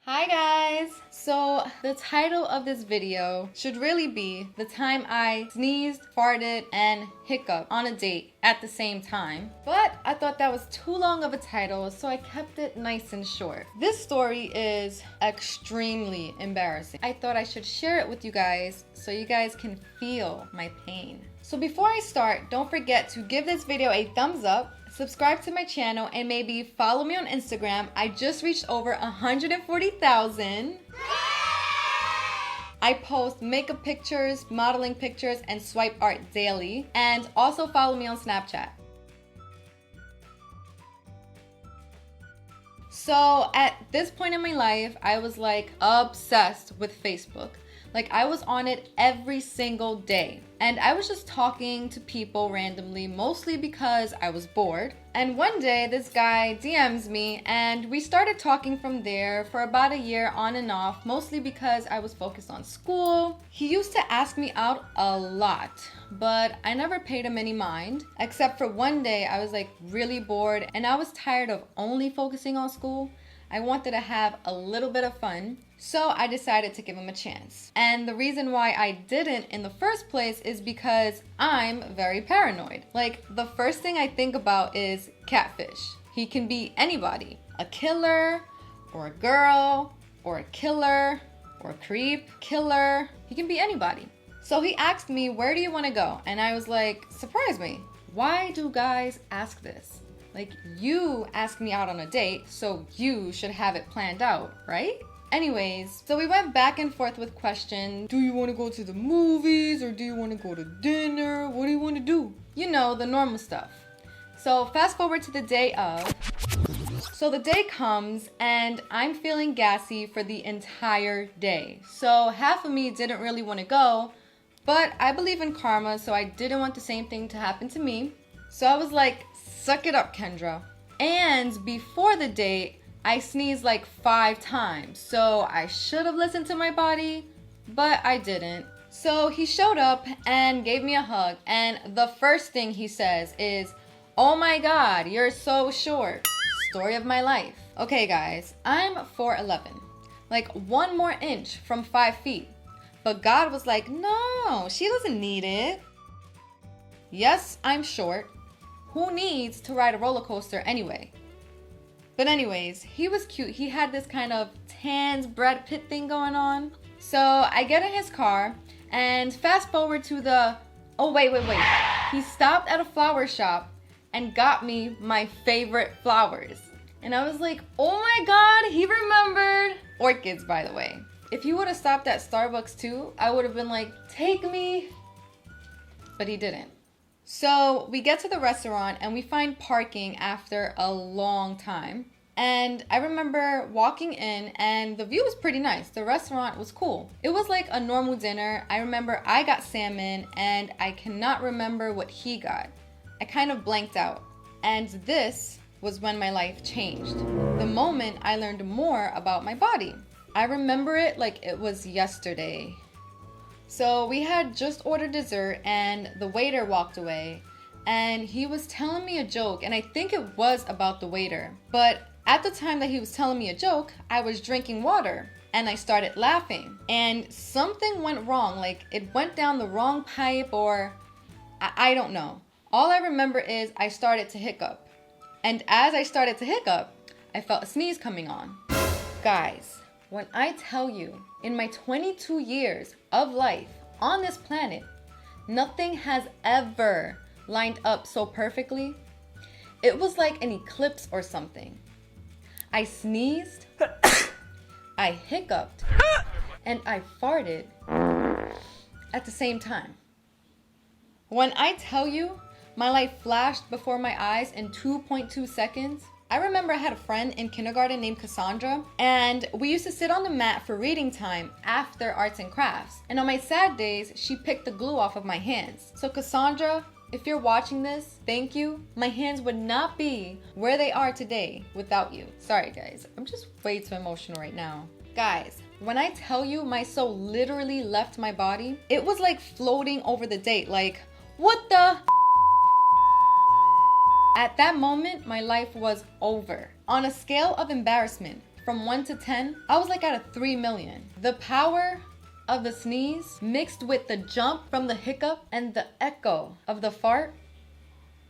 Hi guys! So the title of this video should really be the time I sneezed, farted, and hiccuped on a date at the same time. But I thought that was too long of a title, so I kept it nice and short. This story is extremely embarrassing. I thought I should share it with you guys so you guys can feel my pain. So before I start, don't forget to give this video a thumbs up, subscribe to my channel, and maybe follow me on Instagram. I just reached over 140,000. I post makeup pictures, modeling pictures, and swipe art daily. And also follow me on Snapchat. So at this point in my life, I was like obsessed with Facebook. Like I was on it every single day. And I was just talking to people randomly, mostly because I was bored. And one day this guy DMs me and we started talking from there for about a year on and off, mostly because I was focused on school. He used to ask me out a lot, but I never paid him any mind, except for one day I was like really bored and I was tired of only focusing on school. I wanted to have a little bit of fun, so I decided to give him a chance. And the reason why I didn't in the first place is because I'm very paranoid. Like, the first thing I think about is catfish. He can be anybody. A killer, or a girl, or a killer, or a creep, killer. He can be anybody. So he asked me, where do you want to go? And I was like, surprise me. Why do guys ask this? Like, you asked me out on a date, so you should have it planned out, right? Anyways, so we went back and forth with questions. Do you want to go to the movies or do you want to go to dinner? What do you want to do? You know, the normal stuff. So fast forward to the day of. So the day comes and I'm feeling gassy for the entire day. So half of me didn't really want to go, but I believe in karma, so I didn't want the same thing to happen to me. So I was like, suck it up, Kendra. And before the date, I sneezed like 5 times. So I should have listened to my body, but I didn't. So he showed up and gave me a hug. And the first thing he says is, oh my God, you're so short. Story of my life. Okay, guys, I'm 4'11", like 1 more inch from 5 feet. But God was like, no, she doesn't need it. Yes, I'm short. Who needs to ride a roller coaster anyway? But anyways, he was cute. He had this kind of tanned Brad Pitt thing going on. So I get in his car and fast forward to the, oh wait. He stopped at a flower shop and got me my favorite flowers. And I was like, oh my God, he remembered. Orchids, by the way. If he would have stopped at Starbucks too, I would have been like, take me. But he didn't. So we get to the restaurant and we find parking after a long time. And I remember walking in and the view was pretty nice. The restaurant was cool. It was like a normal dinner. I remember I got salmon and I cannot remember what he got. I kind of blanked out. And this was when my life changed. The moment I learned more about my body. I remember it like it was yesterday. So we had just ordered dessert and the waiter walked away and he was telling me a joke, and I think it was about the waiter. But at the time that he was telling me a joke, I was drinking water and I started laughing and something went wrong. Like it went down the wrong pipe or I don't know. All I remember is I started to hiccup. And as I started to hiccup, I felt a sneeze coming on. Guys, when I tell you, in my 22 years of life on this planet, nothing has ever lined up so perfectly. It was like an eclipse or something. I sneezed, I hiccuped, and I farted at the same time. When I tell you, my life flashed before my eyes in 2.2 seconds. I remember I had a friend in kindergarten named Cassandra, and we used to sit on the mat for reading time after arts and crafts. And on my sad days, she picked the glue off of my hands. So Cassandra, if you're watching this, thank you. My hands would not be where they are today without you. Sorry guys, I'm just way too emotional right now. Guys, when I tell you my soul literally left my body, it was like floating over the date, like, what the? At that moment, my life was over. On a scale of embarrassment, from 1 to 10, I was like at a 3 million. The power of the sneeze mixed with the jump from the hiccup and the echo of the fart.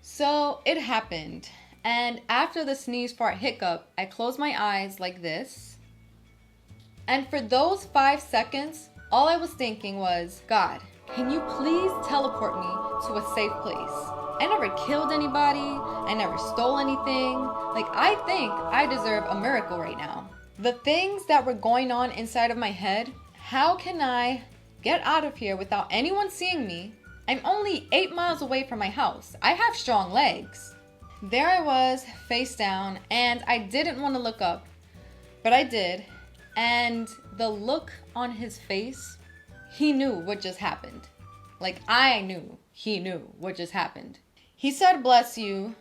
So it happened. And after the sneeze, fart, hiccup, I closed my eyes like this. And for those 5 seconds, all I was thinking was, God, can you please teleport me to a safe place? I never killed anybody. I never stole anything. Like, I think I deserve a miracle right now. The things that were going on inside of my head, how can I get out of here without anyone seeing me? I'm only 8 miles away from my house. I have strong legs. There I was, face down, and I didn't want to look up, but I did. And the look on his face, he knew what just happened. Like, I knew he knew what just happened. He said, bless you,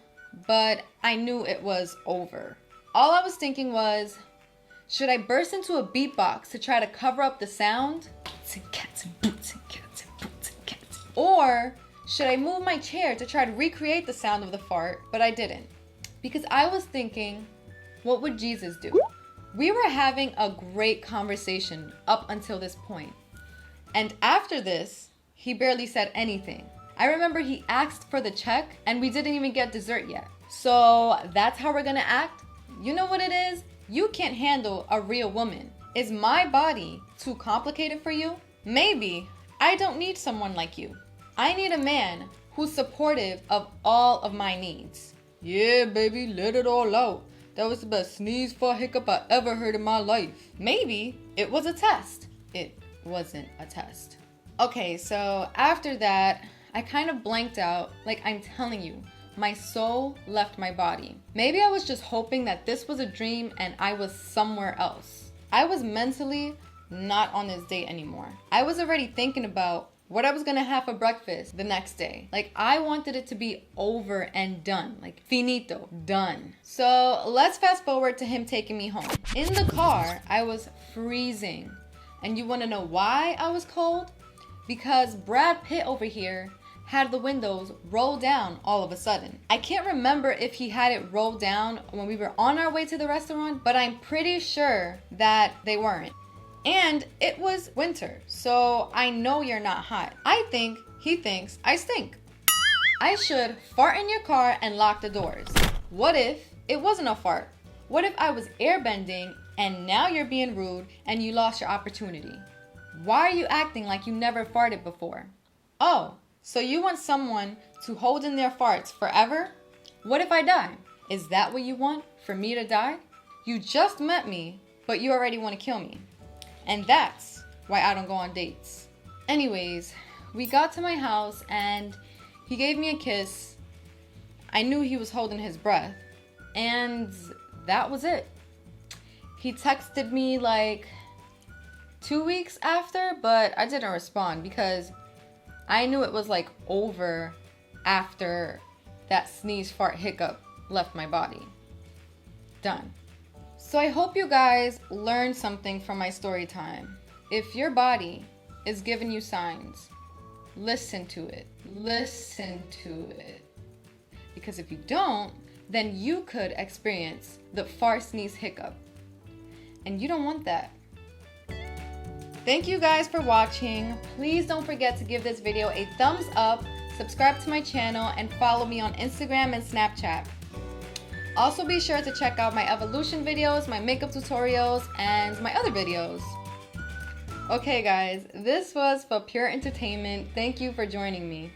but I knew it was over. All I was thinking was, should I burst into a beatbox to try to cover up the sound? Boots and cats and boots and cats and boots and cats. Or should I move my chair to try to recreate the sound of the fart? But I didn't. Because I was thinking, what would Jesus do? We were having a great conversation up until this point. And after this, he barely said anything. I remember he asked for the check and we didn't even get dessert yet. So that's how we're gonna act? You know what it is? You can't handle a real woman. Is my body too complicated for you? Maybe I don't need someone like you. I need a man who's supportive of all of my needs. Yeah, baby, let it all out. That was the best sneeze, fart, hiccup I ever heard in my life. Maybe it was a test. It wasn't a test. Okay, so after that, I kind of blanked out. Like, I'm telling you, my soul left my body. Maybe I was just hoping that this was a dream and I was somewhere else. I was mentally not on this date anymore. I was already thinking about what I was gonna have for breakfast the next day. Like, I wanted it to be over and done. Like, finito, done. So let's fast forward to him taking me home. In the car, I was freezing. And you wanna know why I was cold? Because Brad Pitt over here had the windows roll down all of a sudden. I can't remember if he had it rolled down when we were on our way to the restaurant, but I'm pretty sure that they weren't. And it was winter, so I know you're not hot. I think he thinks I stink. I should fart in your car and lock the doors. What if it wasn't a fart? What if I was airbending and now you're being rude and you lost your opportunity? Why are you acting like you never farted before? Oh, so you want someone to hold in their farts forever? What if I die? Is that what you want? For me to die? You just met me, but you already want to kill me. And that's why I don't go on dates. Anyways, we got to my house and he gave me a kiss. I knew he was holding his breath. And that was it. He texted me like 2 weeks after, but I didn't respond because I knew it was like over after that sneeze, fart, hiccup left my body. Done. So I hope you guys learned something from my story time. If your body is giving you signs, listen to it. Listen to it. Because if you don't, then you could experience the fart, sneeze, hiccup. And you don't want that. Thank you guys for watching. Please don't forget to give this video a thumbs up, subscribe to my channel, and follow me on Instagram and Snapchat. Also be sure to check out my evolution videos, my makeup tutorials, and my other videos. Okay guys, this was for pure entertainment. Thank you for joining me.